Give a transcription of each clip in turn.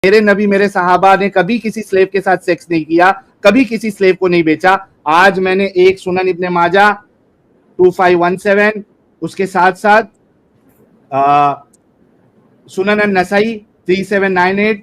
मेरे नबी मेरे सहाबा ने कभी किसी स्लेव के साथ सेक्स नहीं किया, कभी किसी स्लेव को नहीं बेचा। आज मैंने एक सुनन इब्ने माजा 2517, उसके साथ साथ सुनन नसाई 3798,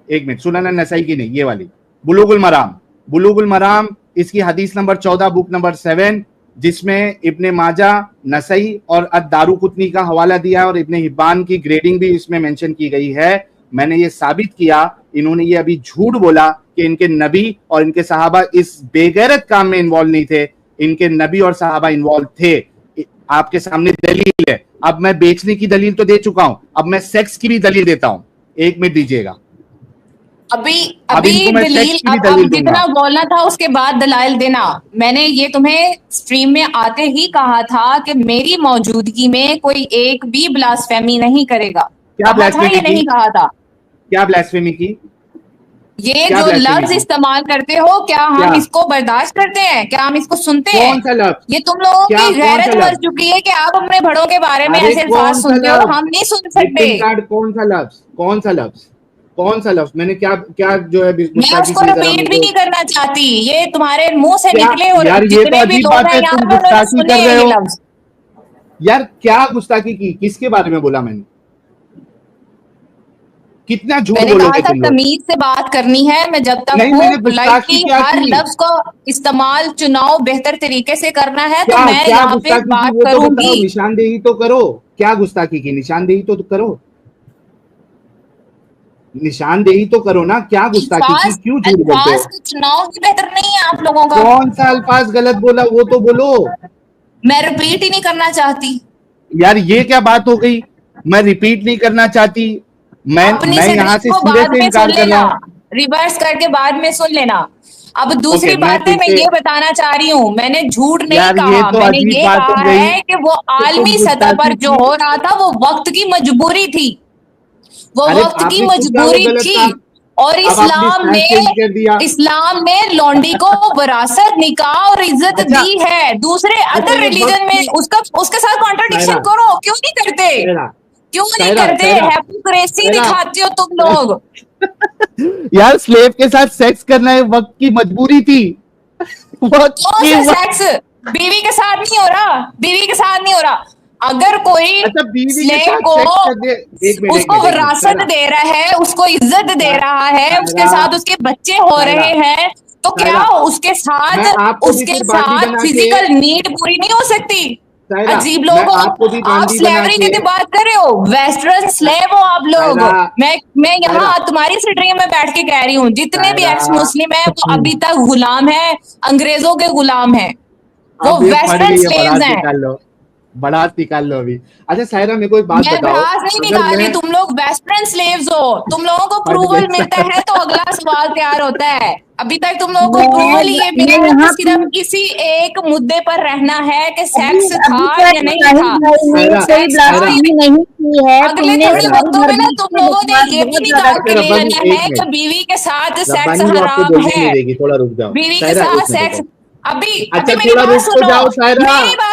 एक मिनट, सुनन नसाई की नहीं, ये वाली बुलूगुल मराम इसकी हदीस नंबर 14 बुक नंबर 7, जिसमें इब्ने माजा, नसई और अद-दारुकुतनी का हवाला दिया और इब्ने हिब्बान की ग्रेडिंग भी इसमें मेंशन की गई है। मैंने ये साबित किया, इन्होंने ये अभी झूठ बोला कि इनके नबी और इनके सहाबा इस बेगैरत काम में इन्वॉल्व नहीं थे। इनके नबी और सहाबा इन्वॉल्व थे। आपके सामने दलील है। अब मैं बेचने की दलील तो दे चुका हूं, अब मैं सेक्स की भी दलील देता हूं। एक मिनट दीजिएगा। अभी दलील अब जितना बोलना था उसके बाद दलाइल देना। मैंने ये तुम्हें स्ट्रीम में आते ही कहा था कि मेरी मौजूदगी में कोई एक भी ब्लास्फेमी नहीं करेगा। क्या ब्लास्फेमी नहीं कहा था? क्या ब्लास्फेमी की? ये जो लफ्ज इस्तेमाल करते हो, क्या हम इसको बर्दाश्त करते हैं? क्या हम इसको सुनते हैं? कौन सा लफ्ज? ये तुम लोगों की गैरत मर चुकी है कि आप अपने बड़ों के बारे में ऐसे अल्फाज सुनते हो, हम नहीं सुन सकते। कौन सा लफ्ज मैंने क्या जो है मैं उसको रिपीट भी नहीं करना चाहती, ये तुम्हारे मुंह से निकले और यार ये तो अजीब बात है, तुम गुस्ताखी कर रहे हो यार। क्या गुस्ताखी की? किसके बारे में बोला मैंने? कितना झूठ बोलोगे तुम लोग? तमीज से बात करनी है। मैं जब तक हर लफ्ज को इस्तेमाल चुनाव बेहतर तरीके से करना है तो मैं यहाँ पे बात करूंगी। निशानदेही तो करो। क्या गुस्ताखी की? निशानदेही तो करो, निशानदेही तो करो ना। क्या गुस्ताखी की? क्यों झूठ बोलते हो? चुनाव भी बेहतर नहीं है आप लोगों का। कौन सा अल्फाज गलत बोला वो तो बोलो। मैं रिपीट ही नहीं करना चाहती। यार ये क्या बात हो गई? मैं रिपीट नहीं करना चाहती? मैं यहाँ से सीधे से इनकार कर रहा हूँ। रिवर्स करके बाद में सुन लेना। अब दूसरी बात है, मैं ये बताना चाह रही हूँ, मैंने झूठ नहीं कहा। मैंने ये कहा है कि वो आलमी सतह पर जो हो रहा था वो वक्त की मजबूरी थी, वो वक्त की मजबूरी थी। और इस्लाम ने लौंडी को विरासत, निकाह और इज्जत दी है। दूसरे अदर रिलीजन में उसके साथ कॉन्ट्रडिक्शन करो। क्यों नहीं करते? क्यों नहीं करते? हिपोक्रेसी दिखाते हो तुम लोग। यार स्लेव के साथ सेक्स करना वक्त की मजबूरी थी। कौन सा सेक्स? बीवी के साथ नहीं हो रहा, बीवी के साथ नहीं हो रहा। अगर कोई स्लेव को उसको विरासत दे रहा है, उसको इज्जत दे रहा है, उसके साथ उसके बच्चे हो रहे हैं, तो क्या उसके साथ फिजिकल नीड पूरी नहीं हो सकती? अजीब लोग हो आप। स्लेवरी की बात कर रहे हो, वेस्टर्न स्लेव हो आप लोग। मैं यहाँ तुम्हारी स्ट्रीम में बैठ के कह रही हूँ, जितने भी एक्स मुस्लिम है वो अभी तक गुलाम है, अंग्रेजों के गुलाम है, वो वेस्टर्न स्लेव्स हैं। बढ़ास निकाल लो अभी। अच्छा सायरा मेरे को एक बात बताओ। नहीं निकाली, तुम लोग वेस्टर्न स्लेव्स हो। तुम लोगों को अप्रूवल मिलता है तो अगला सवाल तैयार होता है। अभी तक तुम लोगों को अप्रूवल ये मिला है कि सिर्फ किसी एक मुद्दे पर रहना है कि सेक्स था या नहीं था। अगले थोड़े वक्तों में ना तुम लोगों ने ये भी निकाल के ले लेना है कि बीवी के साथ सेक्स हराम है, बीवी के साथ सेक्स। अभी मेरी बात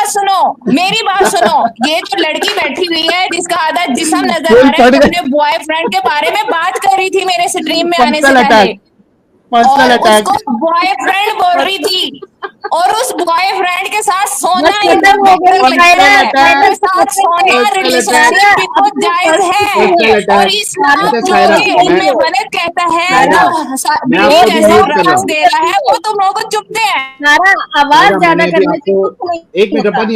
सुनो, मेरी बात सुनो। ये जो लड़की बैठी हुई है जिसका आधा जिस्म नजर आ रहा है, अपने बॉयफ्रेंड के बारे में बात कर रही थी मेरे स्ट्रीम में आने से पहले, और उसको बॉयफ्रेंड बोल रही थी, और उस बॉयफ्रेंड के साथ सोना रिलेशनशिप जायज है, और इस्लाम में वनत कहता है जो दे रहा है वो तुम लोगों को चुपते हैं। आवाज ज्यादा करने से। एक मिनट रब्बानी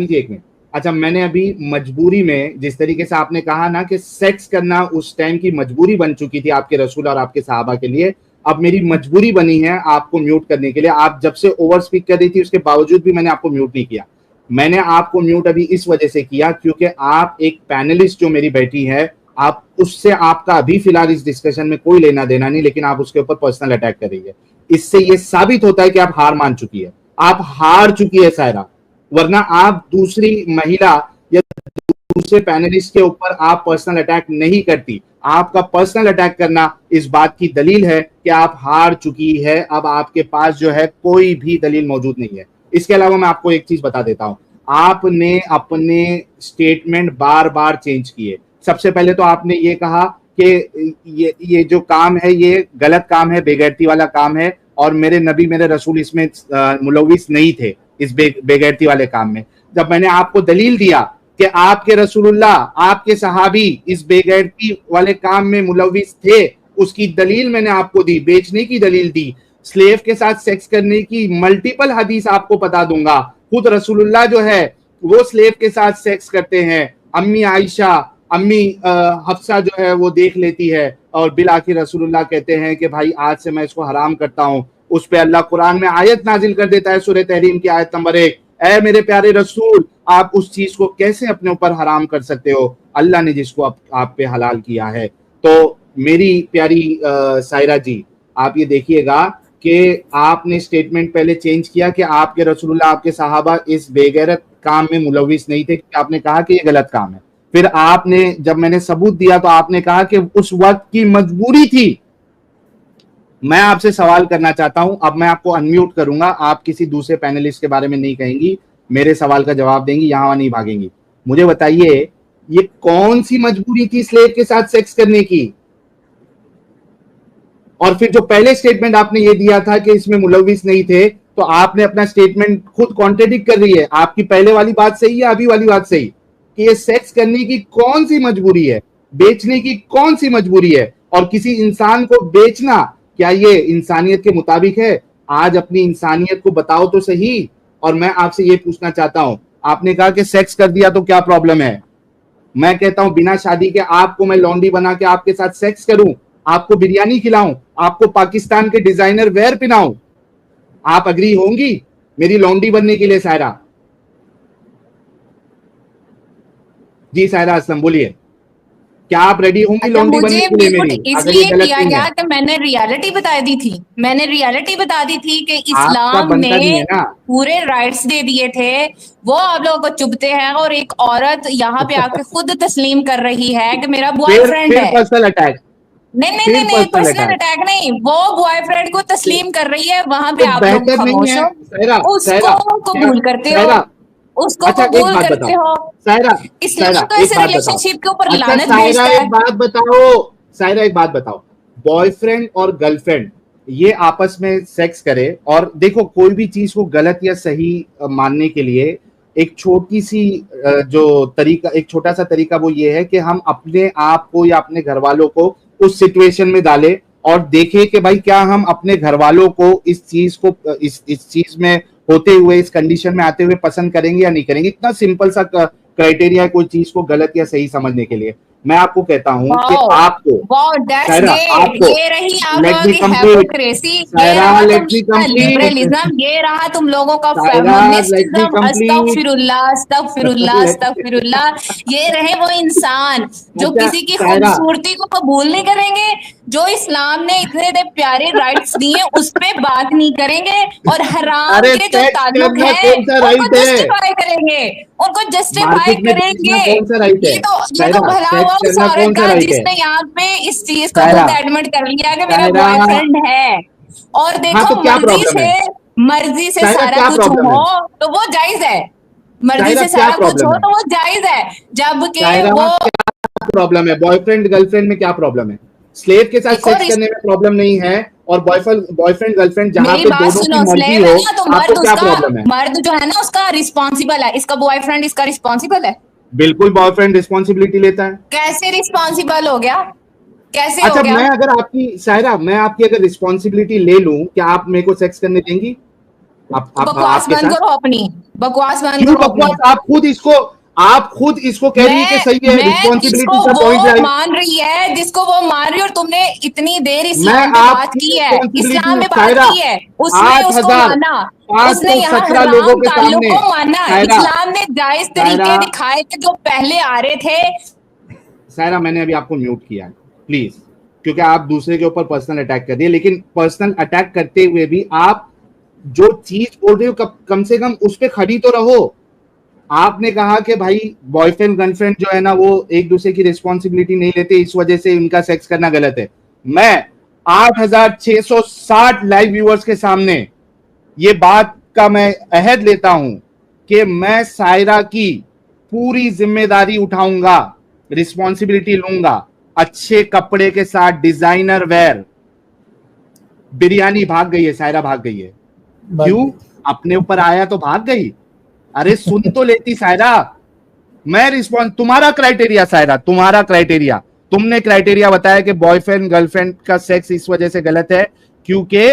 जी एक मिनट। अच्छा मैंने अभी मजबूरी में, जिस तरीके से आपने कहा ना कि सेक्स करना उस टाइम की मजबूरी बन चुकी थी आपके रसूल और आपके सहाबा के लिए, अब मेरी मजबूरी बनी है आपको म्यूट करने के लिए। आप जब से ओवर स्पीक कर रही थी उसके बावजूद भी मैंने आपको म्यूट नहीं किया। मैंने आपको म्यूट अभी इस वजह से किया क्योंकि आप एक पैनलिस्ट जो मेरी बैठी है, आप उससे आपका अभी फिलहाल इस डिस्कशन में कोई लेना देना नहीं, लेकिन आप उसके ऊपर पर्सनल अटैक कर रही है। इससे ये साबित होता है कि आप हार मान चुकी है, आप हार चुकी है सायरा। वरना आप दूसरी महिला या दूसरे पैनलिस्ट के ऊपर आप पर्सनल अटैक नहीं करती। आपका पर्सनल अटैक करना इस बात की दलील है कि आप हार चुकी है। अब आपके पास जो है कोई भी दलील मौजूद नहीं है। इसके अलावा मैं आपको एक चीज बता देता हूं, आपने अपने स्टेटमेंट बार बार चेंज किए। सबसे पहले तो आपने ये कहा कि ये जो काम है ये गलत काम है, बेगैरती वाला काम है, और मेरे नबी मेरे रसूल इसमें मुलविस नहीं थे इस बेगैरती वाले काम में। जब मैंने आपको दलील दिया कि आपके रसूलुल्लाह, आपके सहाबी इस बेगैरती वाले काम में मुलविस थे, उसकी दलील मैंने आपको दी, बेचने की दलील दी, स्लेव के साथ सेक्स करने की मल्टीपल हदीस आपको बता दूंगा। खुद रसूलुल्लाह जो है वो स्लेव के साथ सेक्स करते हैं, अम्मी आयशा, अम्मी हफ्सा जो है वो देख लेती है, और बिल आखिर रसूलुल्लाह कहते हैं कि भाई आज से मैं इसको हराम करता हूं। उस पे अल्लाह कुरान में आयत नाजिल कर देता है, सूरह तहरीम की आयत नंबर 1, ऐ मेरे प्यारे रसूल, आप उस चीज को कैसे अपने ऊपर हराम कर सकते हो, अल्लाह ने जिसको आप पे हलाल किया है। तो मेरी प्यारी सायरा जी, आप ये देखिएगा कि आपने स्टेटमेंट पहले चेंज किया कि आपके रसूलुल्लाह, आपके सहाबा इस बेगैरत काम में मुलविस नहीं थे, आपने कहा कि ये गलत काम है। फिर आपने जब मैंने सबूत दिया तो आपने कहा कि उस वक्त की मजबूरी थी। मैं आपसे सवाल करना चाहता हूं, अब मैं आपको अनम्यूट करूंगा, आप किसी दूसरे पैनलिस्ट के बारे में नहीं कहेंगी, मेरे सवाल का जवाब देंगी, यहां नहीं भागेंगी। मुझे बताइए ये कौन सी मजबूरी थी स्लेव के साथ सेक्स करने की? और फिर जो पहले स्टेटमेंट आपने ये दिया था कि इसमें मुलविस नहीं थे, तो आपने अपना स्टेटमेंट खुद कॉन्ट्रेडिक्ट कर रही है। आपकी पहले वाली बात सही है, अभी वाली बात सही, कि ये सेक्स करने की कौन सी मजबूरी है, बेचने की कौन सी मजबूरी है? और किसी इंसान को बेचना, क्या ये इंसानियत के मुताबिक है? आज अपनी इंसानियत को बताओ तो सही। और मैं आपसे ये पूछना चाहता हूं, आपने कहा कि सेक्स कर दिया तो क्या प्रॉब्लम है? मैं कहता हूं बिना शादी के आपको मैं लॉन्डी बना के आपके साथ सेक्स करूं, आपको बिरयानी खिलाऊं, आपको पाकिस्तान के डिजाइनर वेयर पहनाऊं, आप अग्री होंगी मेरी लॉन्डी बनने के लिए? सायरा जी, सायरा असलम बोलिए, क्या आप रेडी होंगी लॉन्डी बनने के लिए मेरी? इसलिए किया गया कि मैंने रियलिटी बता दी थी, मैंने रियलिटी बता दी थी कि इस्लाम ने पूरे राइट्स दे दिए थे, वो आप लोगों को चुभते हैं। और एक औरत यहाँ पे आके खुद तस्लीम कर रही है कि मेरा बॉयफ्रेंड है। पर्सनल अटैक नहीं, पर्सनल अटैक नहीं, वो बॉयफ्रेंड को तस्लीम कर रही है, वहां पे आप लोग खामोश हो, उसको कबूल करते हो, उसको कबूल करते हो। इस्लाम तो इस रिलेशनशिप के ऊपर लानत भेजता है। एक बात बताओ सायरा, एक बात बताओ, बॉयफ्रेंड और गर्लफ्रेंड ये आपस में सेक्स करे, और देखो कोई भी चीज को गलत या सही मानने के लिए एक छोटी सी जो तरीका, एक छोटा सा तरीका वो ये है कि हम अपने आप को या अपने घर वालों को उस सिचुएशन में डालें और देखें कि भाई क्या हम अपने घर वालों को इस चीज को इस चीज में होते हुए, इस कंडीशन में आते हुए पसंद करेंगे या नहीं करेंगे। इतना सिंपल सा क्राइटेरिया है कोई चीज को गलत या सही समझने के लिए। मैं आपको कहता हूं कि आपको ये रही लिबरलिज्म, ये रहा तुम लोगों का अस्तगफिरुल्लाह, ये रहे वो इंसान जो किसी की खूबसूरती को कबूल नहीं करेंगे, जो इस्लाम ने इतने प्यारे राइट्स दिए उस पे बात नहीं करेंगे, और हराम के जो ताल्लुक है उनको जस्टिफाई करेंगे, उनको जस्टिफाई करेंगे। ये तो भला हुआ उस औरत का जिसने यहाँ पे इस चीज को खुद एडमिट कर लिया कि मेरा बॉयफ्रेंड है। और देखो मर्जी से सारा कुछ हो तो वो जायज है, मर्जी से सारा कुछ हो तो वो जायज है। जबकि वो प्रॉब्लम है बॉयफ्रेंड गर्लफ्रेंड में, क्या प्रॉब्लम है? स्लेव के साथ सेक्स करने में प्रॉब्लम नहीं है, और बॉयफ्रेंड गर्लफ्रेंड जहां पे दोनों की मर्जी हो, आपको क्या प्रॉब्लम है? मर्द जो है ना उसका रिस्पॉन्सिबल है, इसका बॉयफ्रेंड इसका रिस्पॉन्सिबल है। बिल्कुल बॉयफ्रेंड रिस्पॉन्सिबिलिटी लेता है। कैसे रिस्पॉन्सिबल हो गया? कैसे अच्छा, हो गया? मैं अगर आपकी सायरा, मैं आपकी अगर रिस्पॉन्सिबिलिटी ले लूं, क्या आप मेरे को सेक्स करने देंगी? बकवास बंद करो अपनी, बकवास बंद करो अपनी। आप खुद इसको कह रही है कि सही है, रिस्पॉन्सिबिलिटी का पॉइंट मान रही है, जिसको वो मान रही है, और तुमने इतनी देर इस्लाम में बात की है, इस्लाम में बात की है, उसने उसको माना, उसने यहाँ हराम ताल्लुक को माना। इस्लाम ने जायज तरीके दिखाए थे जो पहले आ रहे थे। सायरा, मैंने अभी आपको म्यूट किया है प्लीज, क्योंकि आप दूसरे के ऊपर पर्सनल अटैक कर रही है, लेकिन पर्सनल अटैक करते हुए भी आप जो चीज बोल रहे हो कम से कम उस पर खड़ी तो रहो। आपने कहा कि भाई बॉयफ्रेंड गर्लफ्रेंड जो है ना वो एक दूसरे की रिस्पॉन्सिबिलिटी नहीं लेते, इस वजह से इनका सेक्स करना गलत है। मैं 8660 लाइव व्यूअर्स के सामने ये बात का मैं अहद लेता हूं कि मैं सायरा की पूरी जिम्मेदारी उठाऊंगा। रिस्पॉन्सिबिलिटी लूंगा, अच्छे कपड़े के साथ डिजाइनर वेयर। बिरयानी भाग गई है, सायरा भाग गई है, क्यों? अपने ऊपर आया तो भाग गई। अरे सुन तो लेती सायरा, मैं रिस्पॉन्स, तुम्हारा क्राइटेरिया सायरा, तुम्हारा क्राइटेरिया, तुमने क्राइटेरिया बताया कि बॉयफ्रेंड गर्लफ्रेंड का सेक्स इस वजह से गलत है क्योंकि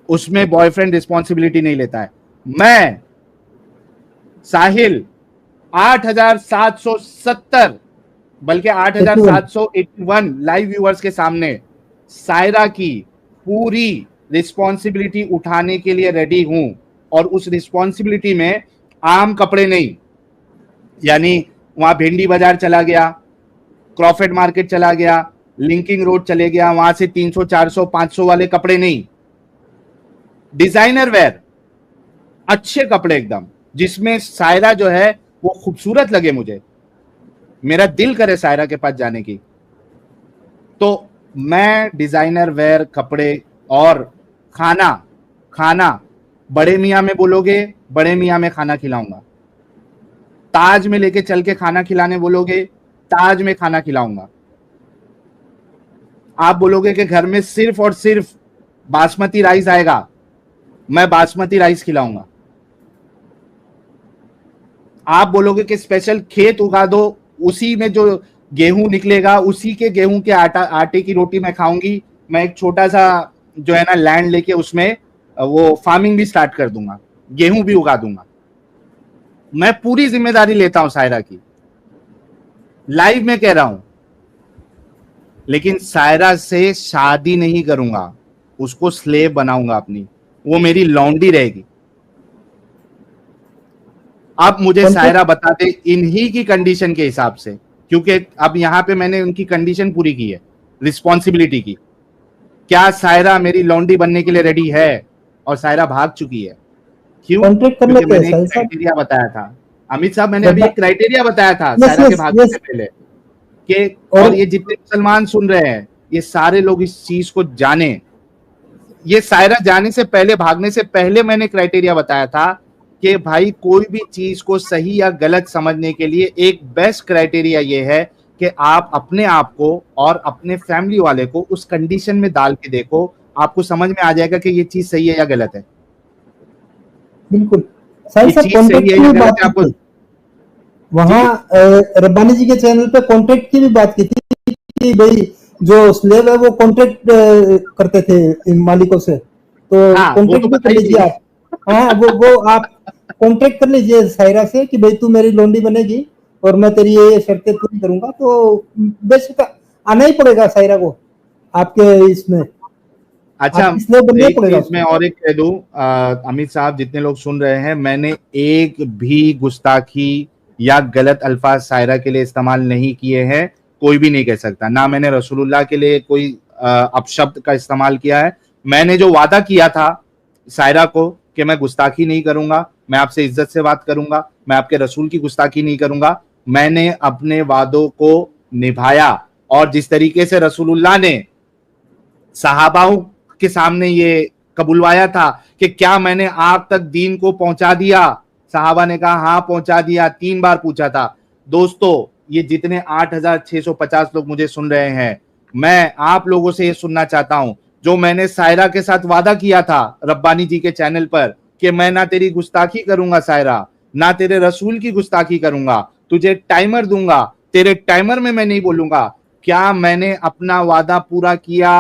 उसमें बॉयफ्रेंड रिस्पॉन्सिबिलिटी नहीं लेता है। मैं साहिल 8,770 बल्कि 8,781 लाइव व्यूअर्स के सामने सायरा की पूरी रिस्पॉन्सिबिलिटी उठाने के लिए रेडी हूं, और उस रिस्पॉन्सिबिलिटी में आम कपड़े नहीं, यानी वहां भिंडी बाजार चला गया, क्रॉफर्ड मार्केट चला गया, लिंकिंग रोड चले गया, वहां से 300 400 500 वाले कपड़े नहीं, डिजाइनर वेयर, अच्छे कपड़े एकदम, जिसमें सायरा जो है वो खूबसूरत लगे, मुझे मेरा दिल करे सायरा के पास जाने की। तो मैं डिजाइनर वेयर कपड़े और खाना बड़े मियाँ में बोलोगे, बड़े मियाँ में खाना खिलाऊंगा। ताज में लेके चल के खाना खिलाने बोलोगे, ताज में खाना खिलाऊंगा। आप बोलोगे कि घर में सिर्फ और सिर्फ बासमती राइस आएगा, मैं बासमती राइस खिलाऊंगा। आप बोलोगे कि स्पेशल खेत उगा दो, उसी में जो गेहूं निकलेगा उसी के गेहूं के आटे की रोटी मैं खाऊंगी। मैं एक छोटा सा जो है ना लैंड लेके उसमें वो फार्मिंग भी स्टार्ट कर दूंगा, गेहूं भी उगा दूंगा। मैं पूरी जिम्मेदारी लेता हूं सायरा की, लाइव में कह रहा हूं। लेकिन सायरा से शादी नहीं करूंगा, उसको स्लेव बनाऊंगा अपनी, वो मेरी लौंडी रहेगी। अब मुझे सायरा बता दे इन्हीं की कंडीशन के हिसाब से, क्योंकि अब यहां पे मैंने उनकी कंडीशन पूरी की है रिस्पॉन्सिबिलिटी की। क्या सायरा मेरी लौंडी बनने के लिए रेडी है? और सायरा भाग चुकी है, क्यों? क्योंकि मैंने एक क्राइटेरिया बताया था अमित साहब, मैंने अभी एक क्राइटेरिया बताया था सायरा के भागने से पहले कि, और ये जितने मुसलमान सुन रहे हैं ये सारे लोग इस चीज को जाने, ये सायरा जाने से पहले, भागने से पहले मैंने क्राइटेरिया बताया था कि भाई कोई भी चीज को सही या गलत समझने के लिए एक बेस्ट क्राइटेरिया ये है कि आप अपने आप को और अपने फैमिली वाले को उस कंडीशन में डाल के देखो, आपको समझ में आ जाएगा कि ये चीज सही है या गलत है। बिल्कुल सही बात आपको वहाँ रब्बानी जी के चैनल पे कॉन्ट्रैक्ट की भी बात की थी कि भाई जो स्लेव है वो कॉन्ट्रैक्ट करते थे मालिकों से, तो कॉन्ट्रैक्ट भी कर लीजिए आप। हाँ वो आप कॉन्ट्रैक्ट कर लीजिए सायरा से कि भाई तू मेरी लौंडी बनेगी और मैं तेरी ये शर्तें पूरी करूंगा, तो बेशक आना ही पड़ेगा सायरा को आपके इसमें। अच्छा इसमें और एक कह दूं अमित साहब, जितने लोग सुन रहे हैं, मैंने एक भी गुस्ताखी या गलत अल्फाज सायरा के लिए इस्तेमाल नहीं किए हैं, कोई भी नहीं कह सकता। ना मैंने रसूलुल्लाह के लिए कोई अपशब्द का इस्तेमाल किया है। मैंने जो वादा किया था सायरा को कि मैं गुस्ताखी नहीं करूंगा, मैं आपसे इज्जत से बात करूंगा, मैं आपके रसूल की गुस्ताखी नहीं करूंगा, मैंने अपने वादों को निभाया। और जिस तरीके से रसूलुल्लाह ने सहाबाओं के सामने ये कबुलवाया था कि क्या मैंने आप तक दीन को पहुंचा दिया, सहाबा ने कहा हाँ पहुंचा दिया, 3 बार पूछा था। दोस्तों ये जितने 8,650 लोग मुझे सुन रहे हैं, मैं आप लोगों से ये सुनना चाहता हूं, जो मैंने सायरा के साथ वादा किया था रब्बानी जी के चैनल पर कि मैं ना तेरी गुस्ताखी करूंगा सायरा, ना तेरे रसूल की गुस्ताखी करूंगा, तुझे टाइमर दूंगा, तेरे टाइमर में मैं नहीं बोलूंगा। क्या मैंने अपना वादा पूरा किया?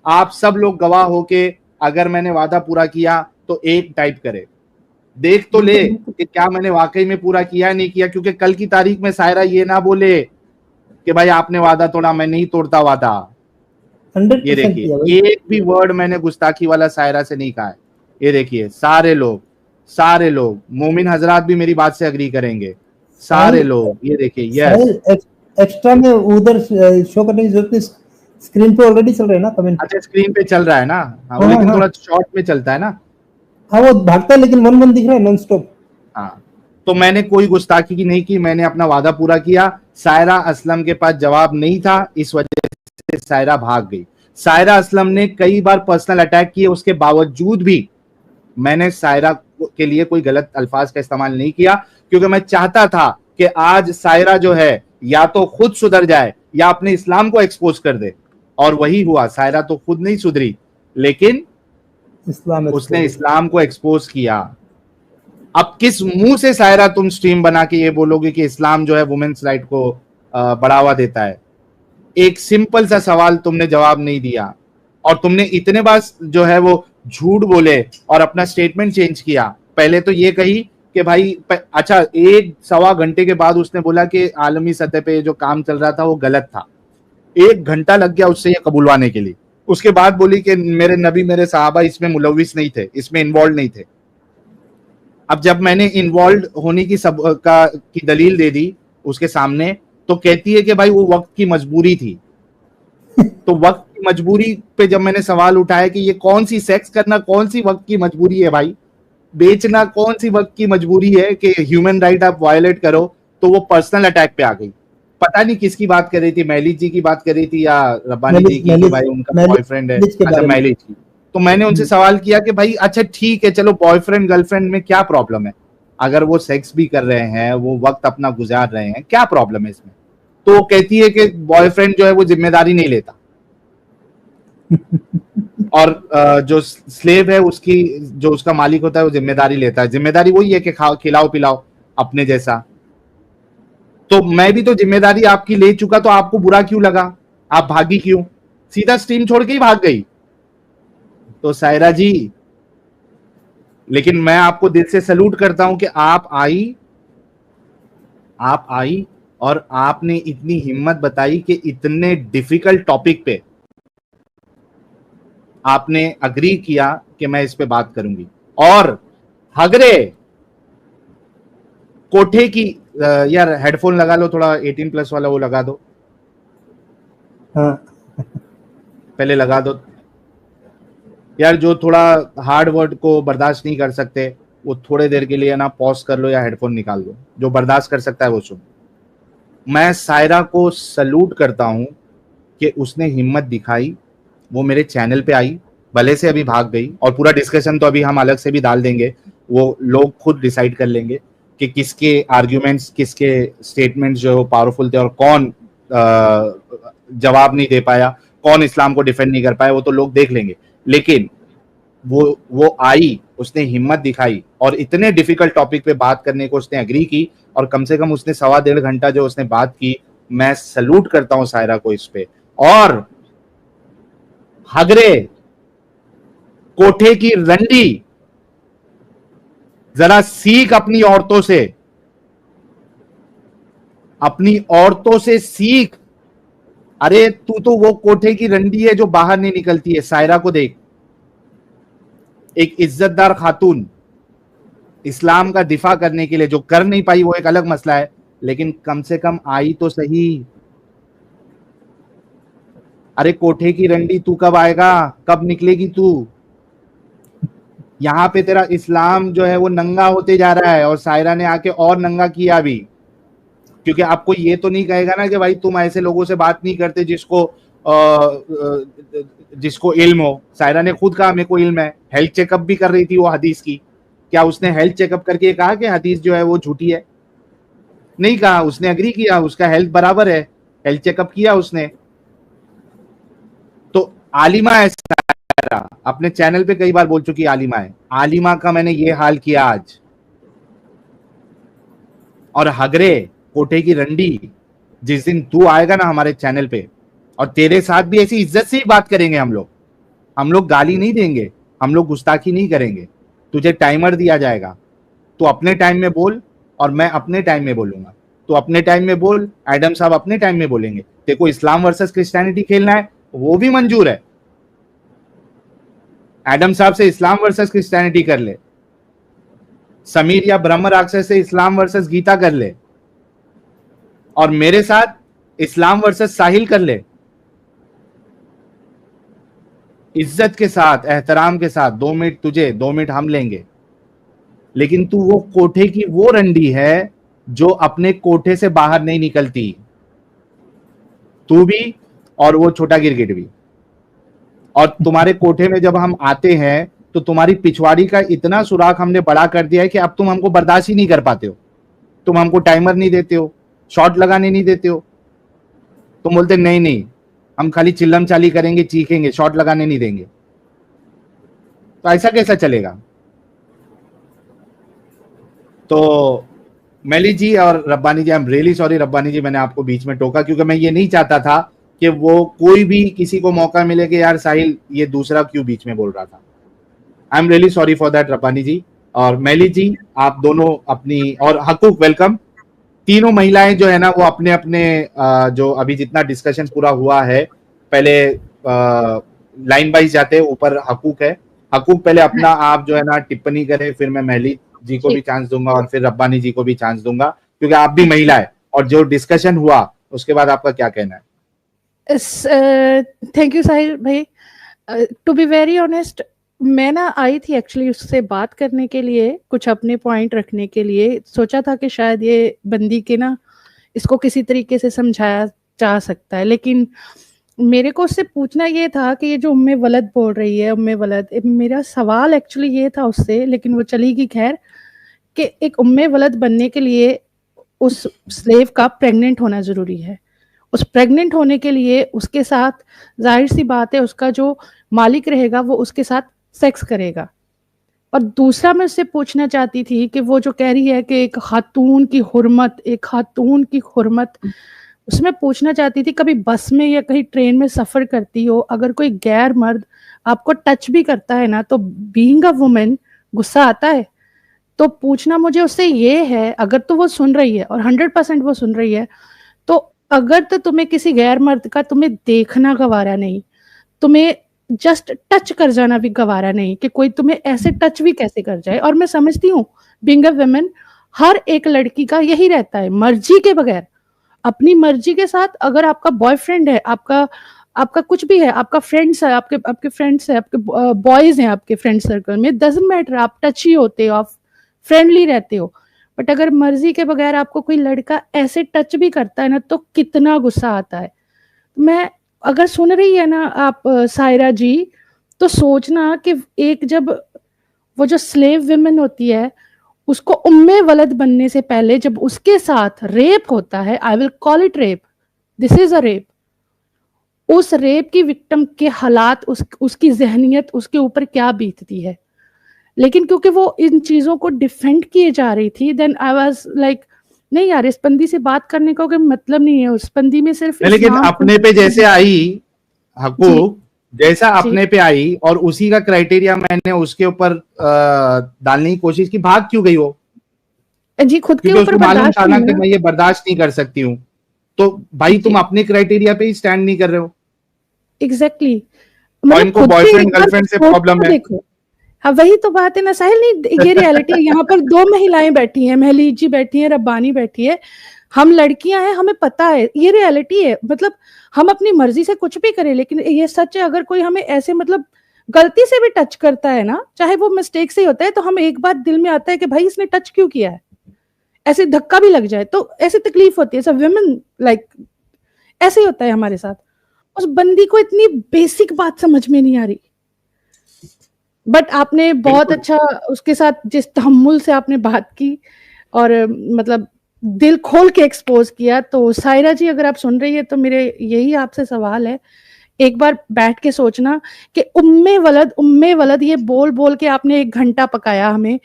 आप सब लोग गवाह हो के अगर मैंने वादा पूरा किया तो एक टाइप करे, देख तो ले कि क्या मैंने वाकई में पूरा किया नहीं किया। क्योंकि कल की तारीख में सायरा ये ना बोले कि भाई आपने वादा तोड़ा, मैं नहीं तोड़ता वादा। ये देखिए एक भी वर्ड मैंने गुस्ताखी वाला सायरा से नहीं कहा है। ये देखिए सारे लोग मोमिन हजरात भी मेरी बात से अग्री करेंगे, सारे लोग। ये देखिए यस, एक्स्ट्रा में उधर शो करने की जरूरत नहीं, स्क्रीन पे ऑलरेडी चल रहा है ना कमेंट। अच्छा स्क्रीन पे चल रहा है ना, हाँ, लेकिन थोड़ा शॉर्ट में चलता है ना। हाँ वो भागता है लेकिन मन दिख रहा है नॉन स्टॉप। हाँ तो मैंने कोई गुस्ताखी की नहीं की, मैंने अपना वादा पूरा किया। सायरा असलम के पास जवाब नहीं था, इस वजह से सायरा भाग गई। सायरा असलम ने कई बार पर्सनल अटैक किए, उसके बावजूद भी मैंने सायरा के लिए कोई गलत अल्फाज का इस्तेमाल नहीं किया, क्योंकि मैं चाहता था कि आज सायरा जो है या तो खुद सुधर जाए या अपने इस्लाम को एक्सपोज कर दे, और वही हुआ। सायरा तो खुद नहीं सुधरी, लेकिन उसने इस्लाम को एक्सपोज किया। अब किस मुंह से सायरा तुम स्ट्रीम बना के ये बोलोगे कि इस्लाम जो है वुमेन्स राइट को बढ़ावा देता है? एक सिंपल सा सवाल तुमने जवाब नहीं दिया, और तुमने इतने बार जो है वो झूठ बोले और अपना स्टेटमेंट चेंज किया। पहले तो ये कही कि भाई अच्छा, 1-1.25 घंटे के बाद उसने बोला कि आलमी सतह पे जो काम चल रहा था वो गलत था। 1 घंटा लग गया उससे ये कबूलवाने के लिए। उसके बाद बोली कि मेरे नबी मेरे सहाबा इसमें मुलविस नहीं थे, इसमें इन्वॉल्व नहीं थे। अब जब मैंने इन्वॉल्व होने की दलील दे दी उसके सामने, तो कहती है कि भाई वो वक्त की मजबूरी थी। तो वक्त की मजबूरी पे जब मैंने सवाल उठाया कि ये कौन सी सेक्स करना कौन सी वक्त की मजबूरी है भाई, बेचना कौन सी वक्त की मजबूरी है कि ह्यूमन राइट आप वायलेट करो, तो वो पर्सनल अटैक पे आ गई। पता नहीं किसकी बात कर रही थी, मैलिक जी की बात कर रही थी या रब्बानी जी की, कि भाई उनका बॉयफ्रेंड है। अच्छा, मैलिक जी। तो मैंने उनसे सवाल किया कि भाई अच्छा ठीक है, चलो बॉयफ्रेंड गर्लफ्रेंड में क्या प्रॉब्लम है, अगर वो सेक्स भी कर रहे हैं, वो वक्त अपना गुजार रहे हैं, क्या प्रॉब्लम है इसमें? तो वो कहती है कि बॉयफ्रेंड जो है वो जिम्मेदारी नहीं लेता और जो स्लेव है उसकी, जो उसका मालिक होता है वो जिम्मेदारी लेता है। जिम्मेदारी वही है कि खिलाओ पिलाओ अपने जैसा। तो मैं भी तो जिम्मेदारी आपकी ले चुका, तो आपको बुरा क्यों लगा? आप भागी क्यों? सीधा स्ट्रीम छोड़ के ही भाग गई। तो सायरा जी, लेकिन मैं आपको दिल से सैल्यूट करता हूं कि आप आई और आपने इतनी हिम्मत बताई कि इतने डिफिकल्ट टॉपिक पे आपने अग्री किया कि मैं इस पे बात करूंगी। और हगरे कोठे की, यार हेडफोन लगा लो, थोड़ा 18+ वाला वो लगा दो। हाँ। पहले लगा दो यार। जो थोड़ा हार्ड वर्ड को बर्दाश्त नहीं कर सकते वो थोड़े देर के लिए ना पॉज कर लो या हेडफोन निकाल दो। जो बर्दाश्त कर सकता है वो सुन। मैं सायरा को सल्यूट करता हूं कि उसने हिम्मत दिखाई, वो मेरे चैनल पे आई, भले से अभी भाग गई। और पूरा डिस्कशन तो अभी हम अलग से भी डाल देंगे, वो लोग खुद डिसाइड कर लेंगे कि किसके आर्ग्यूमेंट्स, किसके स्टेटमेंट्स जो है वो पावरफुल थे और कौन जवाब नहीं दे पाया, कौन इस्लाम को डिफेंड नहीं कर पाया, वो तो लोग देख लेंगे। लेकिन वो आई, उसने हिम्मत दिखाई और इतने डिफिकल्ट टॉपिक पे बात करने को उसने एग्री की, और कम से कम उसने 1.25 घंटा जो उसने बात की, मैं सल्यूट करता हूं सायरा को इस पे। और हगरे कोठे की रंडी, जरा सीख अपनी औरतों से सीख। अरे तू तो वो कोठे की रंडी है जो बाहर नहीं निकलती है। सायरा को देख, एक इज्जतदार खातून, इस्लाम का दिफा करने के लिए, जो कर नहीं पाई वो एक अलग मसला है, लेकिन कम से कम आई तो सही। अरे कोठे की रंडी, तू कब आएगा, कब निकलेगी तू? यहां पे तेरा इस्लाम जो है वो नंगा होते जा रहा है, और सायरा ने आके और नंगा किया अभी। क्योंकि आपको ये तो नहीं कहेगा ना कि भाई तुम ऐसे लोगों से बात नहीं करते जिसको इल्म हो। सायरा ने खुद कहा मेरे को इल्म है। हेल्थ चेकअप भी कर रही थी वो हदीस की। क्या उसने हेल्थ चेकअप करके कहा कि हदीस जो है वो झूठी है? नहीं कहा, उसने एग्री किया, उसका हेल्थ बराबर है, हेल्थ चेकअप किया उसने। तो आलिमा है सायरा, अपने चैनल पे कई बार बोल चुकी आलिमा है। आलिमा का मैंने ये हाल किया आज। और हगरे कोठे की रंडी, जिस दिन तू आएगा ना हमारे चैनल पे, और तेरे साथ भी ऐसी इज्जत से ही बात करेंगे हम लोग गाली नहीं देंगे, हम लोग गुस्ताखी नहीं करेंगे। तुझे टाइमर दिया जाएगा, तू अपने टाइम में बोल और मैं अपने टाइम में बोलूंगा। तू अपने टाइम में बोल, एडम साहब अपने टाइम में बोलेंगे। तेरे को इस्लाम वर्सेस क्रिश्चियनिटी खेलना है वो भी मंजूर है। एडम साहब से इस्लाम वर्सेस क्रिश्चियनिटी कर ले, समीर या ब्रह्म राक्षस से इस्लाम वर्सेस गीता कर ले, और मेरे साथ इस्लाम वर्सेस साहिल कर ले। इज्जत के साथ, एहतराम के साथ, 2 मिनट तुझे, 2 मिनट हम लेंगे। लेकिन तू वो कोठे की वो रंडी है जो अपने कोठे से बाहर नहीं निकलती। तू भी और वो छोटा गिरगिट भी। और तुम्हारे कोठे में जब हम आते हैं तो तुम्हारी पिछवाड़ी का इतना सुराख हमने बड़ा कर दिया है कि अब तुम हमको बर्दाश्त ही नहीं कर पाते हो। तुम हमको टाइमर नहीं देते हो, शॉट लगाने नहीं देते हो। तुम बोलते नहीं नहीं हम खाली चिल्लम चाली करेंगे, चीखेंगे, शॉट लगाने नहीं देंगे। तो ऐसा कैसा चलेगा? तो मैली जी और Rabbani ji, I am really sorry Rabbani ji, मैंने आपको बीच में टोका क्योंकि मैं ये नहीं चाहता था कि वो कोई भी किसी को मौका मिले कि यार साहिल ये दूसरा क्यों बीच में बोल रहा था। I am really sorry for that Rabbani ji. और मैली जी आप दोनों अपनी, और हकूक वेलकम, तीनों महिलाएं जो है ना वो अपने अपने जो अभी जितना डिस्कशन पूरा हुआ है, पहले लाइन वाइज जाते, ऊपर हकूक है। हकूक पहले अपना आप जो है ना टिप्पणी करें, फिर मैं मैली जी को भी चांस दूंगा और फिर रब्बानी जी को भी चांस दूंगा क्योंकि आप भी महिला है और जो डिस्कशन हुआ उसके बाद आपका क्या कहना है? थैंक यू साहिल भाई। टू बी वेरी ऑनेस्ट, मैं ना आई थी एक्चुअली उससे बात करने के लिए, कुछ अपने पॉइंट रखने के लिए। सोचा था कि शायद ये बंदी के ना इसको किसी तरीके से समझाया जा सकता है, लेकिन मेरे को उससे पूछना ये था कि ये जो उम्मे वलद बोल रही है, उम्मे वलद, मेरा सवाल एक्चुअली ये था उससे, लेकिन वो चली गई खैर, कि एक उम्मे वलद बनने के लिए उस स्लेव का प्रेग्नेंट होना जरूरी है। उस प्रेग्नेंट होने के लिए उसके साथ जाहिर सी बात है उसका जो मालिक रहेगा वो उसके साथ सेक्स करेगा। और दूसरा मैं उससे पूछना चाहती थी कि वो जो कह रही है कि एक खातून की हुर्मत, एक खातून की हुर्मत, उसमें पूछना चाहती थी कभी बस में या कहीं ट्रेन में सफर करती हो, अगर कोई गैर मर्द आपको टच भी करता है ना तो बीइंग अ वुमेन गुस्सा आता है। तो पूछना मुझे उससे ये है, अगर तो वो सुन रही है और 100% वो सुन रही है, तो अगर तो तुम्हें किसी गैर मर्द का तुम्हें देखना गवारा नहीं, तुम्हें जस्ट टच कर जाना भी गवारा नहीं, कि कोई तुम्हें ऐसे टच भी कैसे कर जाए। और मैं समझती हूँ बीइंग अ वुमेन हर एक लड़की का यही रहता है, मर्जी के बगैर, अपनी मर्जी के साथ, अगर आपका बॉयफ्रेंड है, आपका कुछ भी है, आपका फ्रेंड्स है, आपके फ्रेंड्स है, आपके बॉयज हैं आपके फ्रेंड सर्कल में, डजंट मैटर, आप टची होते हो, आप फ्रेंडली रहते हो, बट अगर मर्जी के बगैर आपको कोई लड़का ऐसे टच भी करता है ना तो कितना गुस्सा आता है। मैं, अगर सुन रही है ना आप सायरा जी, तो सोचना कि एक जब वो जो स्लेव विमेन होती है उसको उम्मे वलद बनने से पहले जब उसके साथ रेप होता है, I will call it rape, this is a rape, उस रेप की विक्टिम के हालात, उसकी जहनियत, उसके ऊपर क्या बीतती है। लेकिन क्योंकि वो इन चीजों को डिफेंड किए जा रही थी, देन आई वाज लाइक नहीं यार, इस बंदी से बात करने का कोई मतलब नहीं है, उस बंदी में सिर्फ लेकिन अपने पे जैसे आई हकूक, जैसा अपने पे आई और उसी का क्राइटेरिया मैंने उसके ऊपर डालने की कोशिश की, भाग क्यों गई वो? जी खुद के ऊपर मालूम था ना कि मैं ये बर्दाश्त नहीं कर सकती हूँ, तो भाई तुम अपने क्राइटेरिया पे ही स्टैंड नहीं कर रहे हो। एग्जैक्टली, इनको बॉयफ्रेंड गर्लफ्रेंड से प्रॉब्लम है। हाँ वही तो बात है ना साहिल, नहीं ये रियलिटी है। यहाँ पर दो महिलाएं बैठी हैं, महलीज जी बैठी हैं, रब्बानी बैठी है, हम लड़कियां हैं, हमें पता है ये रियलिटी है। मतलब हम अपनी मर्जी से कुछ भी करें, लेकिन ये सच है, अगर कोई हमें ऐसे मतलब गलती से भी टच करता है ना, चाहे वो मिस्टेक से होता है, तो हम एक बार दिल में आता है कि भाई इसने टच क्यों किया है, ऐसे धक्का भी लग जाए तो ऐसे तकलीफ होती है। सब वुमेन लाइक ऐसे ही होता है हमारे साथ। उस बंदी को इतनी बेसिक बात समझ में नहीं आ रही, बट आपने बहुत अच्छा उसके साथ जिस तहम्मुल से आपने बात की और मतलब दिल खोल के एक्सपोज किया। तो सायरा जी अगर आप सुन रही है तो मेरे यही आपसे सवाल है, एक बार बैठ के सोचना कि उम्मे वलद ये बोल बोल के आपने 1 घंटा पकाया हमें,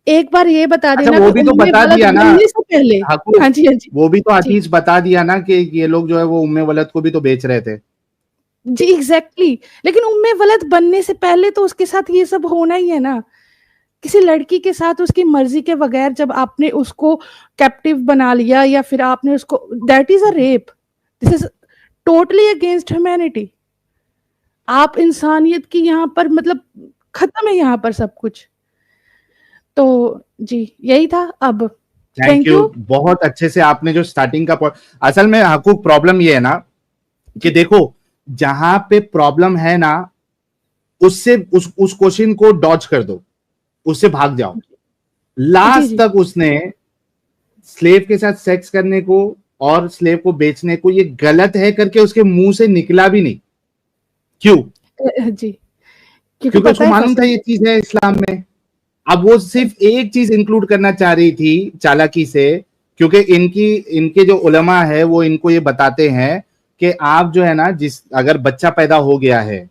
एक बार ये बता देना। वो भी तो बता दिया ना पहले। हाँ जी हाँ जी, वो भी तो हकीज बता दिया ना कि ये लोग जो है वो उम्मे वलद को भी तो बेच रहे थे। जी एग्जैक्टली, लेकिन उम्मे वलद बनने से पहले तो उसके साथ ये सब होना ही है ना। किसी लड़की के साथ उसकी मर्जी के बगैर जब आपने उसको कैप्टिव बना लिया या फिर आपने उसको, that is a rape, this is totally against humanity. आप इंसानियत की यहाँ पर मतलब खत्म है यहाँ पर सब कुछ। तो जी यही था। अब थैंक यू, बहुत अच्छे से आपने जो स्टार्टिंग का असल में हकूक प्रॉब्लम ये है ना कि देखो जहां पे प्रॉब्लम है ना उससे उस क्वेश्चन को डॉज कर दो, उससे भाग जाओ। लास्ट तक उसने स्लेव के साथ सेक्स करने को और स्लेव को बेचने को ये गलत है करके उसके मुंह से निकला भी नहीं। क्यों? जी क्योंकि उसको मालूम था ये चीज है इस्लाम में। अब वो सिर्फ एक चीज इंक्लूड करना चाह रही थी चालाकी से क्योंकि इनके जो उलमा है वो इनको ये बताते हैं कि आप जो है ना, अगर बच्चा पैदा हो गया है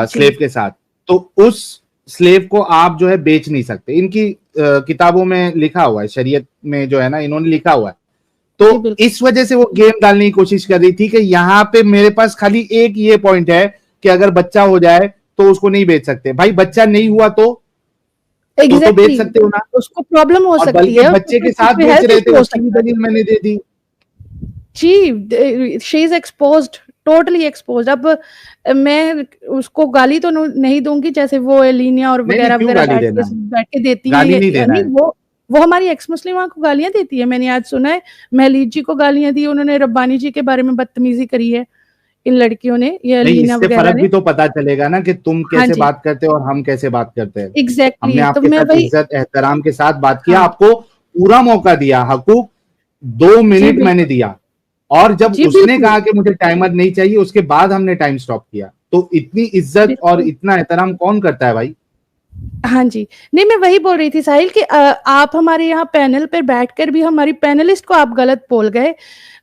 स्लेव के साथ, तो उस स्लेव को आप जो है बेच नहीं सकते। इनकी किताबों में लिखा हुआ है, शरीयत में जो है ना इन्होंने लिखा हुआ है। तो इस वजह से वो गेम डालने की कोशिश कर रही थी कि यहाँ पे मेरे पास खाली एक ये पॉइंट है कि अगर बच्चा हो जाए तो उसको नहीं बेच सकते। भाई बच्चा नहीं हुआ तो exactly. तो बेच सकते हो ना, उसको प्रॉब्लम हो सकती है। बच्चे के साथ बेच रहे थे, उसकी दलील मैंने दे दी जी। She is exposed, totally exposed. अब मैं उसको गाली तो नहीं दूंगी जैसे वो एलिनिया और वगैरह वगैरह बैठ के देती है। वो हमारी एक्स मुस्लिमा को गालियां देती है। मैंने आज सुना है महलीद जी को गालियां दी उन्होंने, रब्बानी जी के बारे में बदतमीजी करी है इन लड़कियों ने, ये एलिना वगैरह ने। फर्क भी तो पता चलेगा ना कि तुम कैसे बात करते हो और हम कैसे बात करते हैं। एग्जैक्टली। हमने आपके साथ इज्जत एहतराम के साथ बात किया, आपको पूरा मौका दिया, हकूक 2 मिनट मैंने दिया, और जब उसने कहा कि मुझे टाइमर नहीं चाहिए उसके बाद हमने टाइम स्टॉप किया। तो इतनी इज्जत और इतना एहतराम कौन करता है भाई? हाँ जी, नहीं मैं वही बोल रही थी साहिल कि आप हमारे यहाँ पैनल पर बैठकर भी हमारी पैनलिस्ट को आप गलत बोल गए।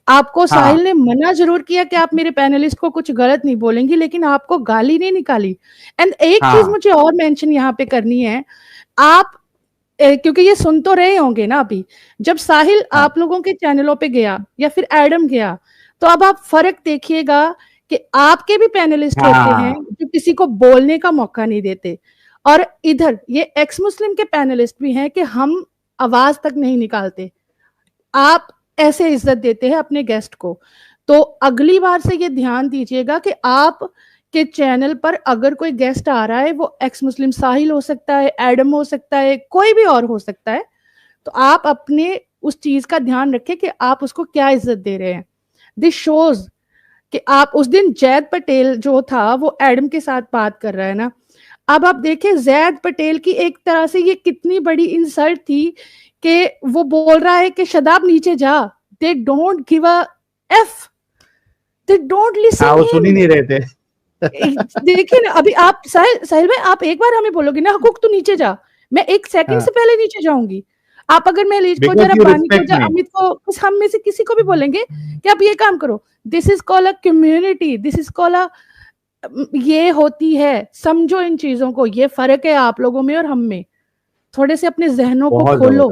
आपको साहिल ने मना जरूर किया कि आप मेरे पैनलिस्ट को कुछ गलत नहीं बोलेंगी, लेकिन आपको गाली नहीं निकाली। एंड एक चीज मुझे और मेंशन यहाँ पे करनी है, आप क्योंकि ये सुन तो रहे होंगे ना अभी, जब साहिल आप लोगों के चैनलों पे गया या फिर एडम गया, तो अब आप फर्क देखिएगा कि आपके भी पैनलिस्ट होते हैं जो किसी को बोलने का मौका नहीं देते, और इधर ये एक्स मुस्लिम के पैनलिस्ट भी हैं कि हम आवाज तक नहीं निकालते। आप ऐसे इज्जत देते हैं अपने गेस्ट को। तो अगली बार से ये ध्यान दीजिएगा कि आप के चैनल पर अगर कोई गेस्ट आ रहा है, वो एक्स मुस्लिम साहिल हो सकता है, एडम हो सकता है, कोई भी और हो सकता है, तो आप अपने उस चीज का ध्यान रखें कि आप उसको क्या इज्जत दे रहे हैं। दिस शोज कि आप उस दिन जैद पटेल जो था वो एडम के साथ बात कर रहा है ना, अब आप देखें जैद पटेल की एक तरह से ये कितनी बड़ी इंसल्ट थी कि वो बोल रहा है कि शदाब नीचे जा, they don't give a F, they don't listen. वो सुन ही नहीं रहे थे। देखिए ना, अभी आप साहिल भाई आप एक बार हमें बोलोगे ना हकूक तू नीचे जा, मैं 1 सेकंड से पहले नीचे जाऊंगी। आप अगर मैं लीज को जरा पानी को जरा अमित को हम में से किसी को भी बोलेंगे कि आप ये काम करो, this is called a community, this is called a, ये होती है, समझो इन चीजों को, ये फर्क है आप लोगों में और हम में। थोड़े से अपने जहनों को खोलो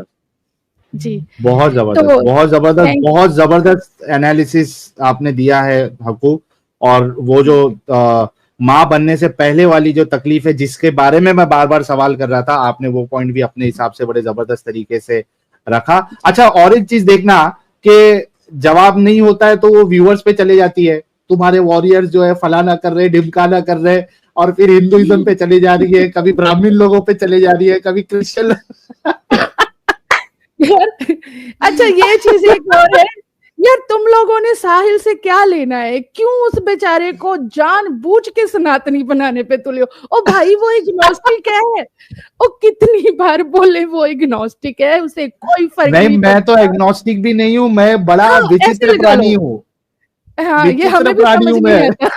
जी। बहुत जबरदस्त, तो बहुत जबरदस्त एनालिसिस आपने दिया है हकूक। और वो जो माँ बनने से पहले वाली जो तकलीफ है जिसके बारे में मैं बार बार सवाल कर रहा था, आपने वो पॉइंट भी अपने हिसाब से बड़े जबरदस्त तरीके से रखा। अच्छा, और एक चीज देखना कि जवाब नहीं होता है तो वो व्यूअर्स पे चले जाती है, तुम्हारे वॉरियर्स जो है फलाना कर रहे, ढिमकाना कर रहे, और फिर हिंदुइज्म पे चले जा रही है, कभी ब्राह्मण लोगों पे चले जा रही है, कभी क्रिश्चियन। अच्छा ये चीज एक और है यार, तुम लोगों ने साहिल से क्या लेना है? क्यों उस बेचारे को जानबूझ के सनातनी बनाने पे तुले हो? ओ भाई वो इग्नोस्टिक है, ओ कितनी बार बोले वो इग्नोस्टिक है, उसे कोई फर्क नहीं। मैं तो एग्नोस्टिक भी नहीं हूँ, मैं बड़ा विचित्र प्राणी हूँ। हाँ, ये हमें भी समझ नहीं आता।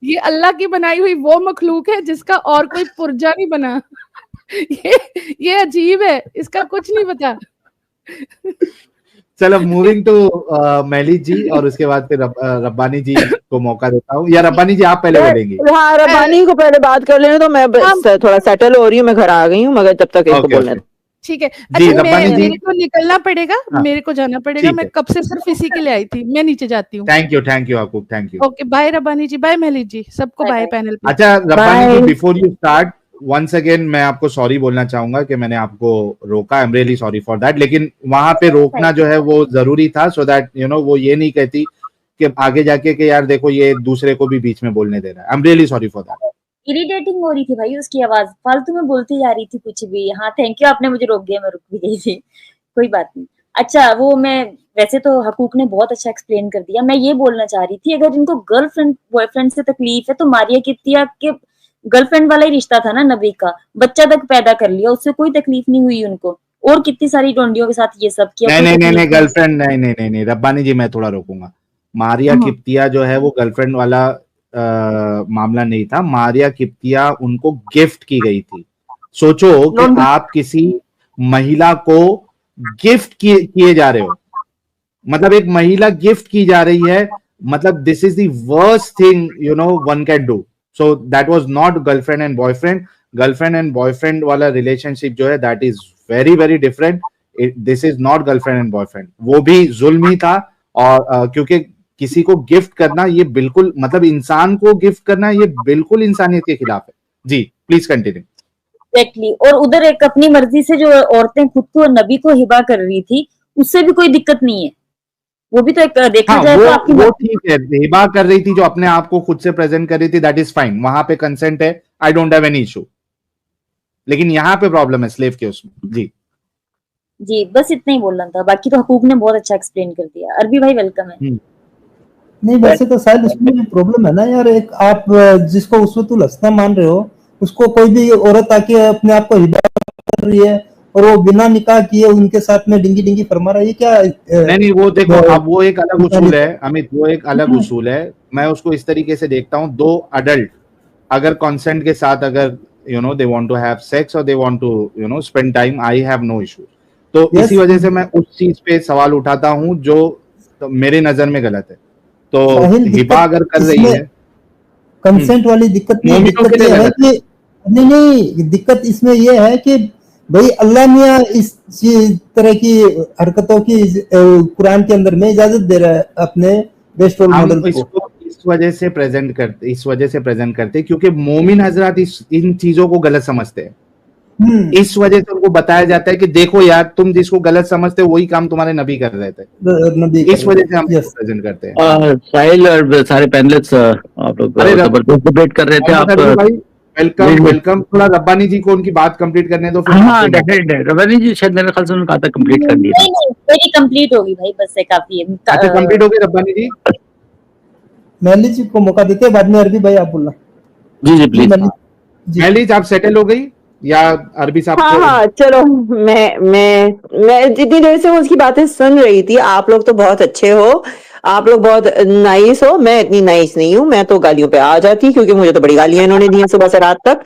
ये अल्लाह की बनाई हुई वो मखलूक है जिसका और कोई पुर्जा नहीं बना। ये अजीब है, इसका कुछ नहीं पता। चलो मूविंग टू महलीद जी, और उसके बाद फिर रब्बानी जी को मौका देता हूँ। या रब्बानी जी आप पहले बोलेंगी? हाँ, रब्बानी को पहले बात कर लेने तो मैं थोड़ा सेटल हो रही हूँ, मैं घर आ गई हूँ, मगर जब तक इसको बोलने ठीक है। अच्छा मेरे को निकलना पड़ेगा, मेरे को जाना पड़ेगा, मैं कब से सिर्फ इसी के लिए आई थी, मैं नीचे जाती हूँ। Thank you Haqooq, thank you. Okay bye Rabbani ji, bye Mahleed ji, सबको बाय पैनल पे। अच्छा Rabbani ji, before you start once again मैं आपको सॉरी बोलना चाहूंगा कि मैंने आपको रोका, I am really sorry for that. लेकिन वहां पे रोकना जो है वो जरूरी था, सो दैट यू नो वो ये नहीं कहती कि आगे जाके कि यार देखो ये दूसरे को भी बीच में बोलने दे रहा है। आई am really sorry for that. Irritating हो रही थी भाई उसकी आवाज, फालतू में बोलती जा रही थी कुछ भी। हाँ थैंक यू, आपने मुझे रोक दिया, मैं रुक भी गई थी, कोई बात नहीं। अच्छा वो मैं वैसे तो हकूक ने बहुत अच्छा एक्सप्लेन कर दिया। मैं ये बोलना चाह रही थी, अगर इनको गर्लफ्रेंड बॉयफ्रेंड से तकलीफ है तो मारिया किप्तिया के गर्लफ्रेंड वाला ही रिश्ता था ना नबी का, बच्चा तक पैदा कर लिया, उससे कोई तकलीफ नहीं हुई उनको, और कितनी सारी टोंडियों के साथ ये सब किया। नहीं गर्लफ्रेंड नहीं रब्बानी जी, मैं थोड़ा रोकूंगा। मारिया किप्तिया जो है वो गर्लफ्रेंड वाला मामला नहीं था। मारिया किप्तिया उनको गिफ्ट की गई थी। सोचो कि आप किसी महिला को गिफ्ट किए जा रहे हो, मतलब एक महिला गिफ्ट की जा रही है, मतलब this is the worst thing you know one can do. So that was not girlfriend and boyfriend. Girlfriend and boyfriend वाला रिलेशनशिप जो है that is very very different. This is not girlfriend and boyfriend. वो भी जुल्म ही था. और क्योंकि किसी को गिफ्ट करना ये बिल्कुल, मतलब इंसान को गिफ्ट करना ये बिल्कुल इंसानियत के खिलाफ है. जी प्लीज कंटिन्यू. एग्जैक्टली. और उधर एक अपनी मर्जी से जो औरतें खुद को नबी को हिबा कर रही थी, उससे भी कोई दिक्कत नहीं है. वो भी तो एक देखा जाए तो आपकी वो ठीक है, हिबा कर रही थी जो अपने आप को खुद से प्रेजेंट कर रही थी, दैट इज फाइन, वहां पे कंसेंट है, I don't have any issue. लेकिन यहाँ पे प्रॉब्लम है स्लेव के उसमें. जी जी बस इतना ही बोलना था, बाकी तो हकूक ने बहुत अच्छा एक्सप्लेन कर दिया. अरबी भाई वेलकम है. नहीं वैसे तो शायद उसमें भी प्रॉब्लम है ना यार. एक आप जिसको उसवतुल हसना मान रहे हो, उसको कोई भी औरत आके अपने आप को हिबा कर रही है और वो बिना निकाह किए उनके साथ में डिंगी डिंगी फरमा रहा है, ये क्या? नहीं वो देखो, अब वो एक अलग उसूल है अमित, वो एक अलग उसूल है. मैं उसको इस तरीके से देखता हूँ, दो अडल्ट अगर कंसेंट के साथ अगर you know they want to have sex और they want to you know spend time, I have no issue. तो इसी वजह से मैं उस चीज पे सवाल उठाता हूँ जो तो मेरे नजर में गलत है. तो हिबा अगर कर रही है कंसेंट वाली दिक्कत ये है कि नहीं, दिक्कत इसमें ये है कि भाई अल्लाह मियां इस तरह की हरकतों की कुरान के अंदर में इजाजत दे रहा है अपने बेस्ट रोल मॉडल को. इस वजह से प्रेजेंट करते क्योंकि मोमिन हजरात इन चीजों को गलत समझते हैं. इस वजह से उनको बताया जाता है कि देखो यार, तुम जिसको गलत समझते हो वही काम तुम्हारे नबी कर रहे थे. इस वजह से हम प्रेजेंट करते हैं. साहिल और सारे पैनलिस्ट आप लोग जबरदस्त डिबेट कर रहे थे. आप वेलकम. थोड़ा रब्बानी जी को उनकी बात कंप्लीट करने दो. हाँ डेफिनेटली. रब्बानी जी शायद मेरे ख्याल से उन्होंने कहा था कंप्लीट कर दिया. नहीं मेरी कंप्लीट होगी भाई, बस से काफी है. अच्छा कंप्लीट हो गई रब्बानी जी. मैली जी को मौका देते हैं, बाद में अरबी भाई आप बोलना. जी प्लीज. मैली आप सेटल हो गई या अरबी साहब? हाँ चलो, मैं जितनी देर से उसकी बातें सुन रही थी, आप लोग तो बहुत अच्छे हो, आप लोग बहुत नाइस हो. मैं इतनी नाइस नहीं हूँ, मैं तो गालियों पे आ जाती क्योंकि मुझे तो बड़ी गालियां इन्होंने दी हैं सुबह से रात तक.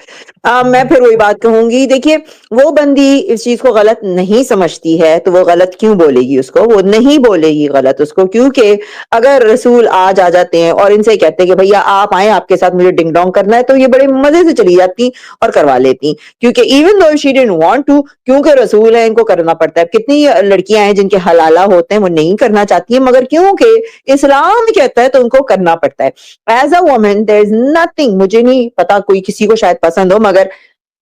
मैं फिर वही बात कहूंगी. देखिए वो बंदी इस चीज को गलत नहीं समझती है तो वो गलत क्यों बोलेगी उसको? वो नहीं बोलेगी गलत उसको, क्योंकि अगर रसूल आज आ जाते हैं और इनसे कहते हैं कि भैया आप आए, आपके साथ मुझे डिंग डोंग करना है, तो ये बड़े मजे से चली जाती और करवा लेती. क्योंकि even though she didn't want to, क्योंकि रसूल है, इनको करना पड़ता है. कितनी लड़कियां हैं जिनके हलाला होते हैं, वो नहीं करना चाहती है, मगर क्योंकि इस्लाम कहता है तो उनको करना पड़ता है. As a woman there is nothing, मुझे नहीं पता कोई किसी को शायद पसंद हो, मगर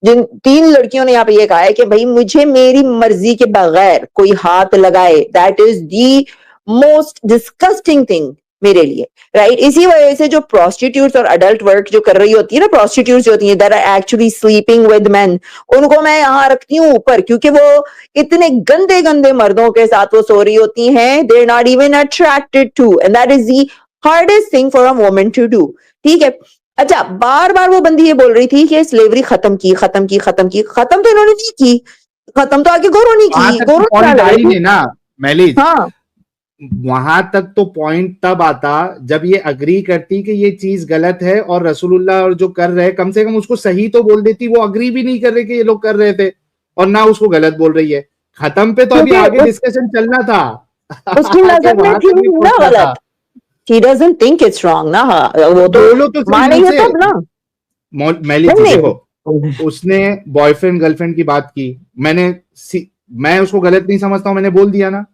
जिन 3 लड़कियों ने यहाँ पे ये कहा है कि भाई मुझे मेरी मर्जी के बगैर कोई हाथ लगाए, that is the most disgusting thing मेरे लिए, राइट? इसी वजह से जो प्रोस्टिट्यूट्स और अडल्ट वर्क जो कर रही होती है ना, प्रोस्टिट्यूट्स जो होती हैं that are actually sleeping with men, उनको मैं यहाँ रखती हूँ ऊपर, क्योंकि वो इतने गंदे गंदे मर्दों के साथ वो सो रही होती हैं. They are not even attracted to, and that is the hardest thing for a woman to do. ठीक है. अच्छा, बार बार वो बंदी ये बोल रही थी कि स्लेवरी खत्म खत्म तो इन्होंने नहीं की. खत्म तो आगे गोरों नहीं की. गोरों ना मैली. हाँ, वहां तक तो पॉइंट तब आता जब ये अग्री करती कि ये चीज गलत है और रसूलुल्लाह और जो कर रहे हैं कम से कम उसको सही तो बोल देती. वो अग्री भी नहीं कर रहे कि ये लोग कर रहे थे और ना उसको गलत बोल रही है. खत्म पे तो अभी आगे डिस्कशन चलना था. उसकी नजर में थी ना गलत. She doesn't think it's wrong ना. वो तो मानेंगे तब ना. मैली देखो, उसने बॉयफ्रेंड गर्लफ्रेंड की बात की, मैं उसको गलत नहीं समझता हूं. मैंने बोल दिया ना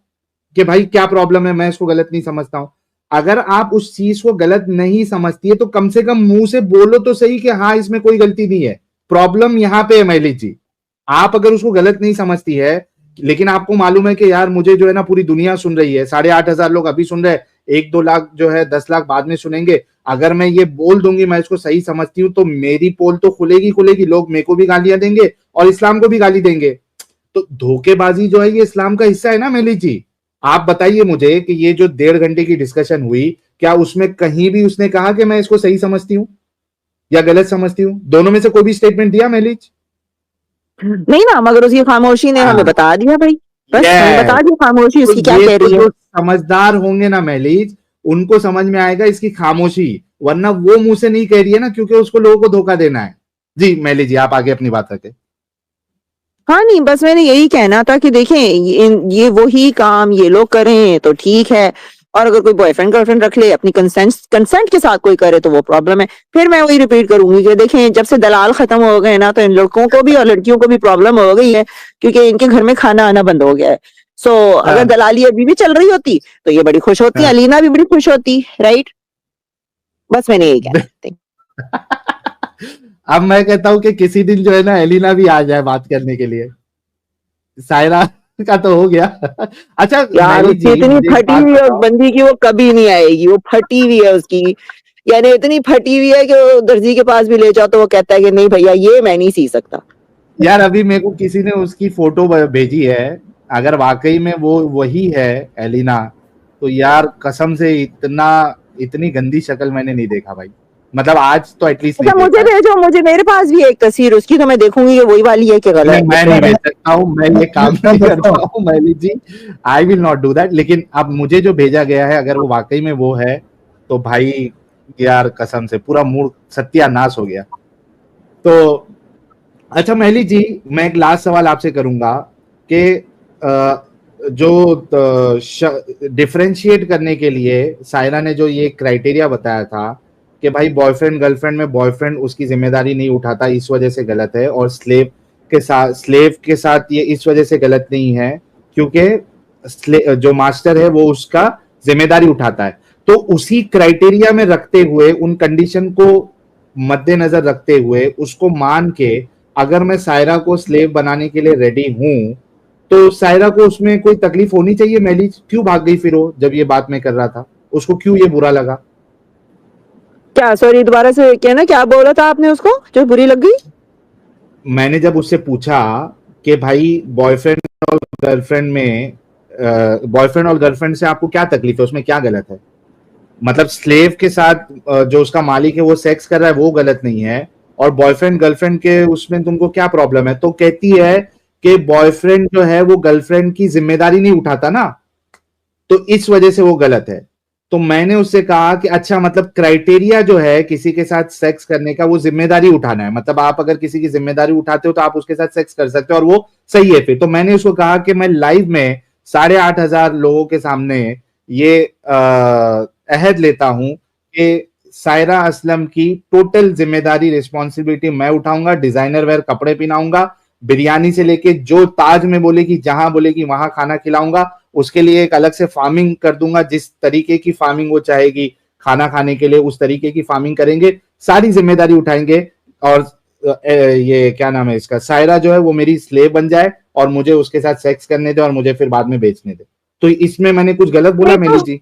कि भाई क्या प्रॉब्लम है, मैं इसको गलत नहीं समझता हूं. अगर आप उस चीज को गलत नहीं समझती है तो कम से कम मुंह से बोलो तो सही कि हाँ इसमें कोई गलती नहीं है. प्रॉब्लम यहाँ पे है मैली जी. आप अगर उसको गलत नहीं समझती है, लेकिन आपको मालूम है कि यार मुझे जो है ना पूरी दुनिया सुन रही है, 8,500 लोग अभी सुन रहे हैं, 1-2 लाख जो है 10 लाख बाद में सुनेंगे. अगर मैं ये बोल दूंगी मैं इसको सही समझती हूँ तो मेरी पोल तो खुलेगी. लोग मेरे को भी गालियां देंगे और इस्लाम को भी गाली देंगे. तो धोखेबाजी जो है ये इस्लाम का हिस्सा है ना मैली जी. आप बताइए मुझे कि ये जो 1.5 घंटे की डिस्कशन हुई, क्या उसमें कहीं भी उसने कहा कि मैं इसको सही समझती हूँ या गलत समझती हूँ? दोनों में से कोई भी स्टेटमेंट दिया मैलिज? नहीं ना, मगर उसकी खामोशी ने हमें बता दिया भाई. बस हमें बता दिया खामोशी उसकी क्या कह रही है. समझदार होंगे ना मैलिज, उनको समझ में आएगा इसकी खामोशी, वरना वो मुंह से नहीं कह रही है ना, क्योंकि उसको लोगों को धोखा देना है. जी मैलिज जी, आप आगे अपनी बात रखें. हाँ नहीं, बस मैंने यही कहना था कि देखें ये वही काम ये लोग करें तो ठीक है, और अगर कोई बॉयफ्रेंड गर्लफ्रेंड रख ले अपनी कंसेंट के साथ कोई करे तो वो प्रॉब्लम है। फिर मैं वही रिपीट करूंगी कि देखें जब से दलाल खत्म हो गए ना, तो इन लड़कों को भी और लड़कियों को भी प्रॉब्लम हो गई है, क्योंकि इनके घर में खाना आना बंद हो गया है। सो अगर दलाली अभी भी चल रही होती तो ये बड़ी खुश होती, अलीना भी बड़ी खुश होती, राइट? बस मैंने यही कहना। अब मैं कहता हूँ कि किसी दिन जो है ना एलिना भी आ जाए बात करने के लिए। सायरा का तो हो गया। अच्छा यार उसकी इतनी फटी हुई है बंदी की, वो कभी नहीं आएगी, वो फटी हुई है उसकी, यानी इतनी फटी हुई है कि वो दर्जी के पास भी ले जाओ तो वो कहता है कि नहीं भैया ये मैं नहीं सी सकता। यार अभी मेरे को किसी ने उसकी फोटो भेजी है, अगर वाकई में वो वही है एलिना, तो यार कसम से इतनी गंदी शक्ल मैंने नहीं देखा भाई, मतलब आज तो एटलीस्ट अच्छा मुझे भेजो, मुझे मेरे पास भी एक तस्वीर उसकी, तो मैं देखूंगी कि वही वाली है कि गलत। मैं नहीं भेज सकता हूँ, मैं ये काम नहीं करता हूँ Maili ji, I will not do that. लेकिन अब मुझे जो भेजा गया है अगर वो वाकई में वो है तो भाई यार कसम से पूरा मूड सत्यानाश हो गया। तो अच्छा मैली जी, मैं एक लास्ट सवाल आपसे करूंगा कि जो डिफरेंशिएट करने के लिए सायरा ने जो ये क्राइटेरिया बताया था कि भाई बॉयफ्रेंड गर्लफ्रेंड में बॉयफ्रेंड उसकी जिम्मेदारी नहीं उठाता, इस वजह से गलत है, और स्लेव के साथ ये इस वजह से गलत नहीं है क्योंकि जो मास्टर है वो उसका जिम्मेदारी उठाता है। तो उसी क्राइटेरिया में रखते हुए, उन कंडीशन को मद्देनजर रखते हुए, उसको मान के अगर मैं सायरा को स्लेव बनाने के लिए रेडी हूं तो सायरा को उसमें कोई तकलीफ होनी चाहिए? मैली क्यों भाग गई फिर वो, जब ये बात मैं कर रहा था उसको क्यों ये बुरा लगा? क्या, सॉरी दोबारा से कहना, क्या बोला था आपने उसको जो बुरी लग गई? मैंने जब उससे पूछा कि भाई बॉयफ्रेंड और गर्लफ्रेंड से आपको क्या तकलीफ है, उसमें क्या गलत है, मतलब स्लेव के साथ जो उसका मालिक है वो सेक्स कर रहा है वो गलत नहीं है, और बॉयफ्रेंड गर्लफ्रेंड के उसमें तुमको क्या प्रॉब्लम है? तो कहती है कि बॉयफ्रेंड जो है वो गर्लफ्रेंड की जिम्मेदारी नहीं उठाता ना, तो इस वजह से वो गलत है। तो मैंने उससे कहा कि अच्छा मतलब क्राइटेरिया जो है किसी के साथ सेक्स करने का वो जिम्मेदारी उठाना है, मतलब आप अगर किसी की जिम्मेदारी उठाते हो तो आप उसके साथ सेक्स कर सकते हो और वो सही है फिर। तो मैंने उसको कहा कि मैं लाइव में 8,500 लोगों के सामने ये अहद लेता हूं कि सायरा असलम की टोटल जिम्मेदारी रिस्पॉन्सिबिलिटी मैं उठाऊंगा, डिजाइनर वेयर कपड़े पहनाऊंगा, बिरयानी से लेके जो ताज में बोलेगी जहां बोलेगी वहां खाना खिलाऊंगा, उसके लिए एक अलग से फार्मिंग कर दूंगा, जिस तरीके की फार्मिंग वो चाहेगी खाना खाने के लिए उस तरीके की फार्मिंग करेंगे, सारी जिम्मेदारी उठाएंगे। और ये क्या नाम है इसका, सायरा जो है वो मेरी स्लेव बन जाए और मुझे उसके साथ सेक्स करने दे और मुझे फिर बाद में बेचने दे। तो इसमें मैंने कुछ गलत बोला मेली जी?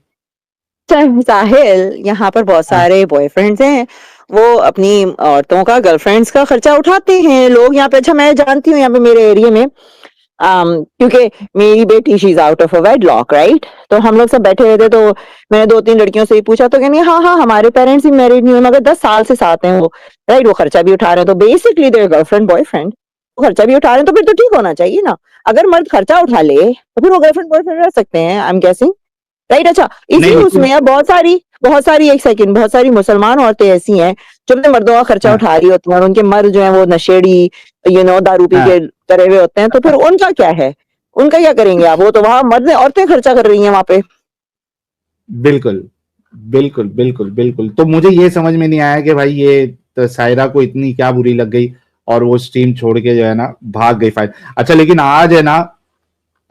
साहिल, यहाँ पर बहुत सारे बॉयफ्रेंड्स हैं, वो अपनी औरतों का, गर्लफ्रेंड्स का खर्चा उठाते हैं लोग यहाँ पे। अच्छा मैं जानती हूँ यहाँ पे मेरे एरिया में, क्योंकि मेरी बेटी she is out of a wedlock, right? तो हम लोग सब बैठे हुए थे, तो मैंने 2-3 लड़कियों से ही पूछा तो कहनी हाँ हाँ हमारे पेरेंट्स भी मैरिड नहीं हुए मगर 10 साल से साथ हैं वो, राइट? वो खर्चा भी उठा रहे हैं, तो बेसिकली देयर गर्लफ्रेंड बॉयफ्रेंड वो खर्चा भी उठा रहे हैं, तो फिर तो ठीक होना चाहिए ना। अगर मर्द खर्चा उठा ले तो फिर वो गर्लफ्रेंड बॉयफ्रेंड रह सकते हैं, आई एम गेसिंग, राइट? अच्छा इसी उसमें बहुत सारी एक सेकंड, बहुत सारी मुसलमान औरतें ऐसी हैं जो अपने मर्दों का खर्चा उठा रही होती हैं और उनके मर्द जो है वो नशेड़ी दारू पी के करे हुए होते हैं, तो फिर उनका क्या है, उनका क्या करेंगे आप? वो तो वहां मर्द औरतें खर्चा कर रही हैं वहां पे। बिल्कुल बिल्कुल बिल्कुल बिल्कुल। तो मुझे ये समझ में नहीं आया कि भाई ये तो सायरा को इतनी क्या बुरी लग गई और वो स्ट्रीम छोड़ के जो है ना भाग गई फाइल। अच्छा लेकिन आज है ना,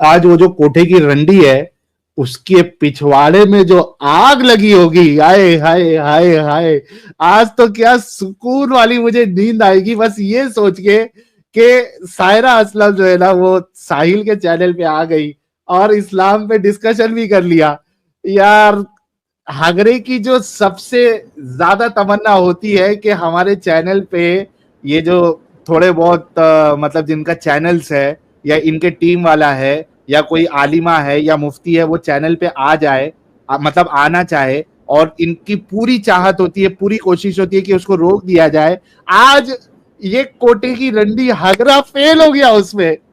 आज वो जो कोठे की रंडी है उसके पिछवाड़े में जो आग लगी होगी, हाय हाय हाय हाय, आज तो क्या सुकून वाली मुझे नींद आएगी बस ये सोच के कि सायरा असलम जो है ना वो साहिल के चैनल पे आ गई और इस्लाम पे डिस्कशन भी कर लिया। यार हागरे की जो सबसे ज्यादा तमन्ना होती है कि हमारे चैनल पे ये जो थोड़े बहुत मतलब जिनका चैनल्स है या इनके टीम वाला है या कोई आलिमा है या मुफ्ती है वो चैनल पे आ जाए, मतलब आना चाहे, और इनकी पूरी चाहत होती है, पूरी कोशिश होती है कि उसको रोक दिया जाए। आज ये कोटे की रंडी हागरा फेल हो गया उसमें।